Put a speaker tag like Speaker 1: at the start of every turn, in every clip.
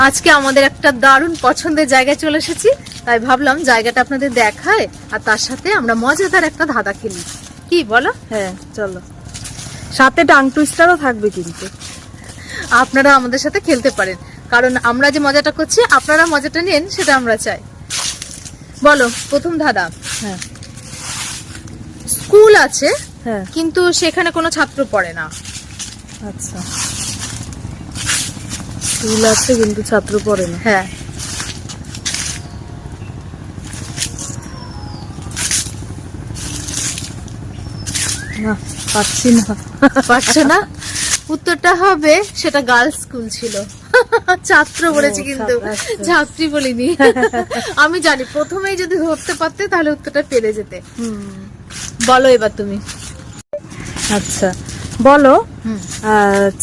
Speaker 1: আজকে আমাদের একটা দারুণ পছন্দের জায়গায় চলে এসেছি, তাই ভাবলাম জায়গাটা আপনাদের দেখায় আর তার সাথে আমরা মজাদার একটা ধাঁধা খেলি, কি বলো?
Speaker 2: হ্যাঁ চলো, সাথে টাং টুইস্টারও থাকবে কিন্তু
Speaker 1: আপনারা আমাদের সাথে খেলতে পারেন, কারণ আমরা যে মজাটা করছি আপনারা মজাটা নেন, সেটা আমরা চাই। বলো প্রথম ধাঁধা।
Speaker 2: হ্যাঁ
Speaker 1: স্কুল আছে
Speaker 2: হ্যাঁ
Speaker 1: কিন্তু সেখানে কোনো ছাত্র পড়ে না।
Speaker 2: আচ্ছা, স্কুল আছে কিন্তু ছাত্র পড়ে না।
Speaker 1: হ্যাঁ,
Speaker 2: না পাচ্ছি না।
Speaker 1: পারছো না? উত্তরটা হবে সেটা গার্লস স্কুল ছিল। ছাত্র বলেছি কিন্তু ছাত্রী বলিনি। আমি জানি প্রথমেই যদি ধরতে পারতে তাহলে উত্তরটা পেরে যেতে। বলো এবার তুমি।
Speaker 2: আচ্ছা বলো,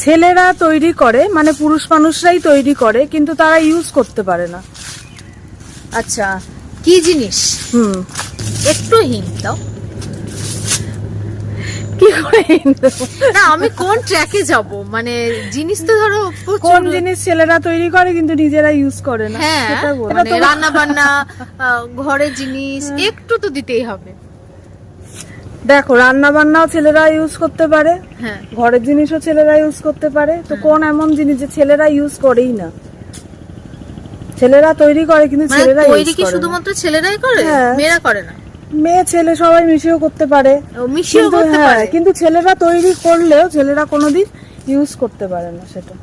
Speaker 2: ছেলেরা তৈরি করে মানে পুরুষ মানুষরাই তৈরি করে কিন্তু তারা ইউজ করতে পারে না।
Speaker 1: আচ্ছা কি জিনিস? একটু হিন্ট দাও।
Speaker 2: কি করে
Speaker 1: না আমি কোন ট্র্যাকে যাব, মানে জিনিস তো ধরো
Speaker 2: কোন জিনিস ছেলেরা তৈরি করে কিন্তু নিজেরা ইউজ করে না,
Speaker 1: হ্যাঁ,
Speaker 2: সেটা বলো।
Speaker 1: মানে রান্না বান্না, ঘরের জিনিস, একটু তো দিতেই হবে।
Speaker 2: দেখো রান্না বান্নাও ছেলেরা ইউজ করতে পারে,
Speaker 1: হ্যাঁ
Speaker 2: ঘরের জিনিসও ছেলেরা ইউজ করতে পারে, তো কোন এমন জিনিস যে ছেলেরা ইউজ করেই না? ছেলেরা তৈরি করে কিন্তু ছেলেরা ইউজ
Speaker 1: তৈরি কি
Speaker 2: করে না।
Speaker 1: শুধুমাত্র ছেলেরাই করে,
Speaker 2: হ্যাঁ।
Speaker 1: মেয়েরা করে না?
Speaker 2: মেয়ে ছেলে সবাই মিশেও করতে পারে,
Speaker 1: মিশিয়েও
Speaker 2: কিন্তু
Speaker 1: করতে পারে।
Speaker 2: কিন্তু ছেলেরা তৈরি করলেও ছেলেরা কোনোদিন ইউজ করতে পারে না সেটা।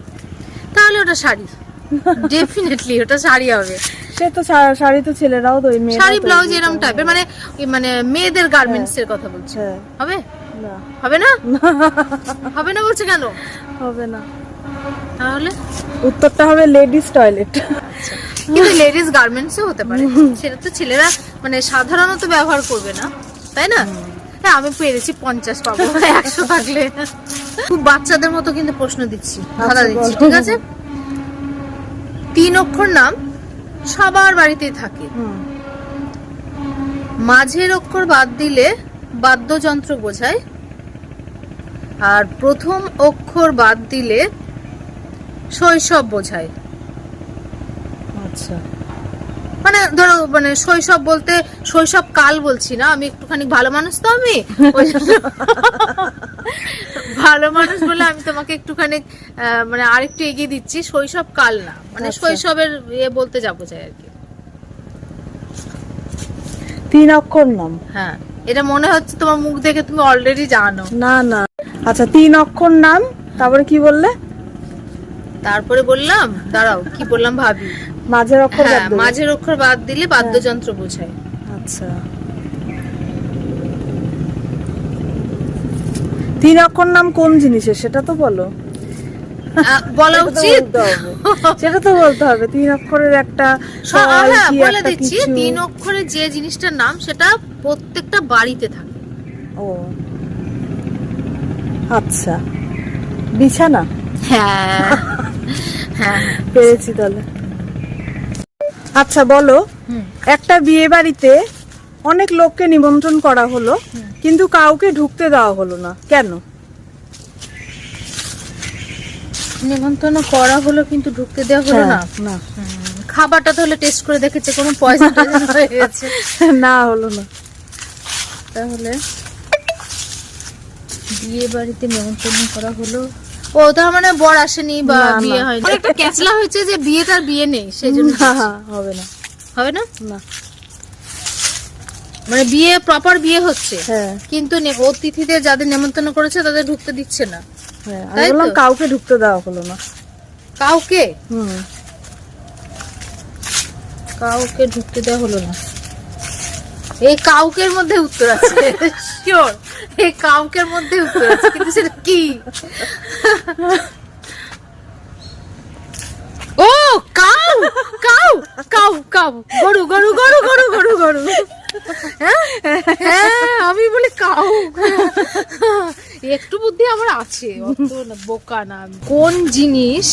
Speaker 1: তাহলে ওটা শাড়ি, ডেফিনেটলি ওটা শাড়ি হবে।
Speaker 2: সে তো শাড়ি তো ছেলেরাও তৈরি,
Speaker 1: শাড়ি ব্লাউজ এরকম টাইপের, মানে মানে মেয়েদের গার্মেন্টস এর কথা বলছি।
Speaker 2: হ্যাঁ।
Speaker 1: হবে?
Speaker 2: না
Speaker 1: হবে না? হবে না বলছে কেন?
Speaker 2: হবে না,
Speaker 1: তাহলে
Speaker 2: উত্তরটা হবে লেডিস টয়লেট।
Speaker 1: কিন্তু লেডিস গার্মেন্টসও হতে পারে, সেটা তো ছেলেরা মানে সাধারণত ব্যবহার করবে না, তাই না? হ্যাঁ আমি পেরেছি, 50 পাবো 100 থাকলে। খুব বাচ্চাদের মতো কিন্তু প্রশ্ন দিচ্ছি, ধাঁধা দিচ্ছি, ঠিক আছে? 3 অক্ষর নাম, সবার বাড়িতেই থাকে, মাঝের অক্ষর বাদ দিলে বাদ্যযন্ত্র বোঝায়, আর প্রথম অক্ষর বাদ দিলে শৈশব বোঝায়।
Speaker 2: আচ্ছা,
Speaker 1: মানে ধরো মানে শৈশব বলতে শৈশব কাল বলছি না, আমি একটুখানি ভালো মানুষ তো, আমি ভালো মানুষ বলে আমি তোমাকে একটুখানি মানে আরেকটু এগিয়ে দিচ্ছি, শৈশব কাল না, মানে শৈশবের বলতে যাবো চাই আর কি।
Speaker 2: 3 অক্ষর নাম।
Speaker 1: হ্যাঁ, এটা মনে হচ্ছে তোমার মুখ দেখে তুমি অলরেডি জানো।
Speaker 2: না না, আচ্ছা 3 অক্ষর নাম, তারপরে কি বললে?
Speaker 1: তারপরে বললাম, দাঁড়াও কি বললাম ভাবি।
Speaker 2: মাঝের অক্ষর বাদ দিলে?
Speaker 1: মাঝের অক্ষর বাদ দিলে বাদ্যযন্ত্র বোঝায়।
Speaker 2: আচ্ছা, 3 অক্ষর নাম কোন জিনিসের সেটা তো বলো।
Speaker 1: বলা উচিত,
Speaker 2: সেটা তো বলতে হবে। 3 অক্ষরের একটা
Speaker 1: বলে দিচ্ছি, 3 অক্ষরের যে জিনিসটার নাম সেটা প্রত্যেকটা বাড়িতে থাকে।
Speaker 2: ও আচ্ছা, বিছানা।
Speaker 1: হ্যাঁ হ্যাঁ
Speaker 2: পেরেছি তাহলে। আচ্ছা বলো, একটা বিয়ে বাড়িতে অনেক লোককে নিমন্ত্রণ করা হলো কিন্তু কাউকে ঢুকতে দেওয়া হলো না, কেন?
Speaker 1: নিমন্ত্রণ করা হলো কিন্তু ঢুকতে দেওয়া হলো না?
Speaker 2: না
Speaker 1: খাবারটা তাহলে টেস্ট করে দেখেছে কোনো পয়জন হয়ে গেছে?
Speaker 2: না হলো না।
Speaker 1: তাহলে বিয়ে বাড়িতে নিমন্ত্রণ করা হলো, ও তার মানে বর আসেনি বা বিয়ে হয়নি, একটা ক্যাচলা হয়েছে যে বিয়েটার বিয়ে নেই সেই জন্য
Speaker 2: হবে না।
Speaker 1: হবে না?
Speaker 2: না
Speaker 1: মানে বিয়ে প্রপার বিয়ে হচ্ছে,
Speaker 2: হ্যাঁ
Speaker 1: কিন্তু অতিথিদের যাদের নিমন্ত্রণ করেছে তাদের ঢুকতে দিচ্ছে না।
Speaker 2: হ্যাঁ, আমি বললাম কাউকে ঢুকতে দেওয়া হলো না।
Speaker 1: কাউকে কাউকে ঢুকতে দেওয়া হলো না, এই কাউকের মধ্যে উত্তর আছে, শিওর এই কাউকের মধ্যে উত্তর আছে, কিন্তু সেটা কি? ও কাউ কাউ কাউ কাউ, গরু গরু গরু গরু গরু গরু। হ্যাঁ আমি বলি কাউ, একটু বুদ্ধি আমার আছে, অত বোকা না। কোন জিনিস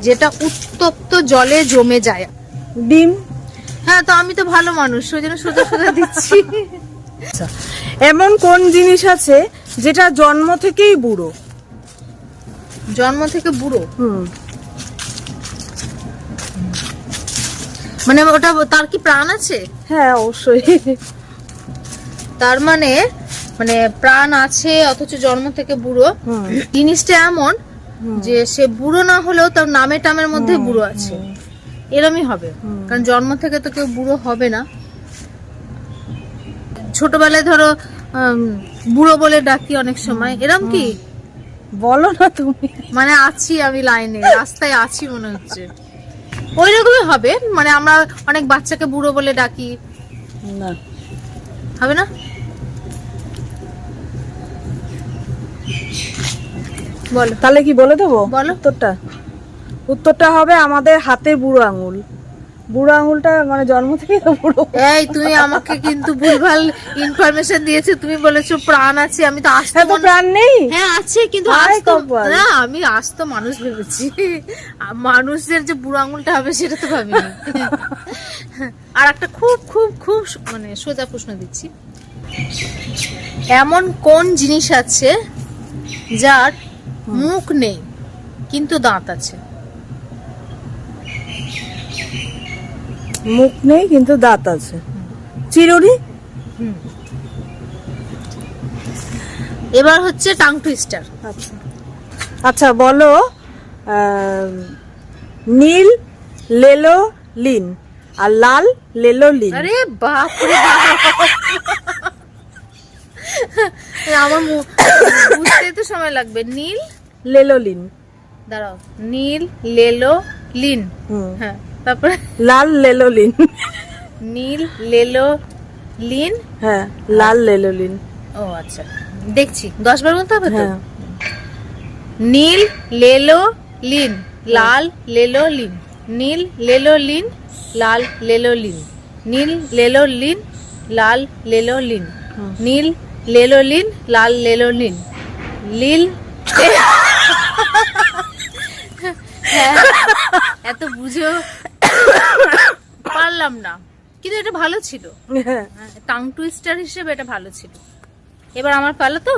Speaker 1: যেটা উত্তপ্ত জলে জমে যায়?
Speaker 2: ডিম।
Speaker 1: হ্যাঁ তো আমি তো ভালো মানুষ, ওই জন্য সোজা সোজা দিচ্ছি।
Speaker 2: এমন কোন জিনিস আছে যেটা জন্ম থেকেই বুড়ো?
Speaker 1: জন্ম থেকে বুড়ো? মানে ওটা তার কি প্রাণ আছে?
Speaker 2: হ্যাঁ অবশ্যই।
Speaker 1: তার মানে মানে প্রাণ আছে অথচ জন্ম থেকে বুড়ো।
Speaker 2: হুম।
Speaker 1: জিনিসটা এমন যে সে বুড়ো না হলেও তার নামে টামের মধ্যে বুড়ো আছে, এরমই হবে। কারণ জন্ম থেকে তো কেউ বুড়ো হবে না। ছোটবেলায় ধরো বুড়ো বলে ডাকি অনেক সময়, এরম কি?
Speaker 2: বলো না তুমি।
Speaker 1: মানে আছি আমি লাইনে, রাস্তায় আছি মনে হচ্ছে, ওই রকমই হবে। মানে আমরা অনেক বাচ্চাকে বুড়ো বলে ডাকি,
Speaker 2: না
Speaker 1: হবে না? বলো
Speaker 2: তাহলে কি বলে দেবো?
Speaker 1: বলো।
Speaker 2: উত্তরটা হবে আমাদের হাতের বুড়ো আঙুল। বুড়ো আঙুলটা মানে জন্ম থেকে বুড়ো।
Speaker 1: এই তুমি আমাকে কিন্তু ভুলভাল ইনফরমেশন দিয়েছো। তুমি বলেছো প্রাণ আছে, আমি তো আস্ত
Speaker 2: হ্যাঁ তো প্রাণ নেই।
Speaker 1: হ্যাঁ আছে, কিন্তু
Speaker 2: হায়
Speaker 1: আস্ত
Speaker 2: কপাল।
Speaker 1: না, আমি আস্ত মানুষ ভেবেছি। মানুষের যে বুড়ো আঙুলটা হবে সেটা তো ভাবিনি। আর একটা খুব খুব খুব মানে সোজা প্রশ্ন দিচ্ছি, এমন কোন জিনিস আছে যার মুখ নেই কিন্তু দাঁত আছে?
Speaker 2: মুখ নেই কিন্তু দাঁত আছে। চিরুনি।
Speaker 1: এবার হচ্ছে টাং টুইস্টার।
Speaker 2: আচ্ছা আচ্ছা বলো, নীল লেলো লিন আর লাল লেলো লিন।
Speaker 1: আরে বাপ রে বাপ, আমার বুঝতে তো সময় লাগবে। নীল
Speaker 2: লেলো লিন।
Speaker 1: দাঁড়াও, নীল লেলো লিন, হ্যাঁ তারপরে
Speaker 2: লাল লেলো লিন।
Speaker 1: নীল লেলো লিন,
Speaker 2: হ্যাঁ লাল লেলো লিন।
Speaker 1: ও আচ্ছা দেখছি 10 বার বলতে হবে তো।
Speaker 2: হ্যাঁ
Speaker 1: নীল লেলো লিন, লাল লেলো লিন, নীল লেলো লিন, লাল লেলো লিন, নীল লেলো লিন, লাল লেলো লিন, নীল লেলো লিন, লাল লেলো লিন, লীল। হ্যাঁ, এত বুঝেও পারলাম না, কিন্তু এটা ভালো ছিল।
Speaker 2: হ্যাঁ
Speaker 1: টাং টুইস্টার হিসেবে এটা ভালো ছিল। এবার আমার পালা তো।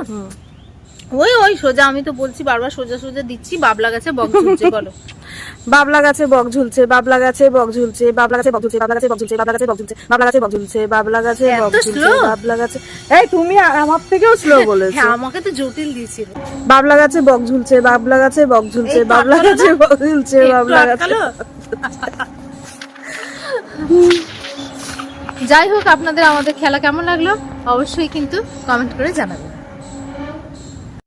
Speaker 1: ওই ওই সোজা, আমি তো বলছি বারবার সোজা সোজা দিচ্ছি। বাবলা গাছে বক ঝুলছে, বলো।
Speaker 2: বাবলা গাছে বক ঝুলছে, বাবলা গাছে বক ঝুলছে, বাবলা গাছে বক ঝুলছে, বাবলা গাছে বক ঝুলছে, বাবলা গাছে বক ঝুলছে, বাবলা গাছে বক ঝুলছে, বাবলা গাছে বক
Speaker 1: এত
Speaker 2: ঝুলছে,
Speaker 1: slow?
Speaker 2: বাবলা গাছে। এই তুমি আমার থেকেও স্লো বলেছো।
Speaker 1: হ্যাঁ আমাকে তো জটিল দিয়েছিল।
Speaker 2: বাবলা গাছে বক ঝুলছে, বাবলা গাছে বক ঝুলছে,
Speaker 1: এই তো
Speaker 2: বাবলা
Speaker 1: আটকালো
Speaker 2: গাছে
Speaker 1: না?
Speaker 2: বক ঝুলছে,
Speaker 1: একটু
Speaker 2: বাবলা গাছে।
Speaker 1: আটকালো? যাই হোক, আপনাদের আমাদের খেলা কেমন লাগলো অবশ্যই কিন্তু কমেন্ট করে জানাবেন।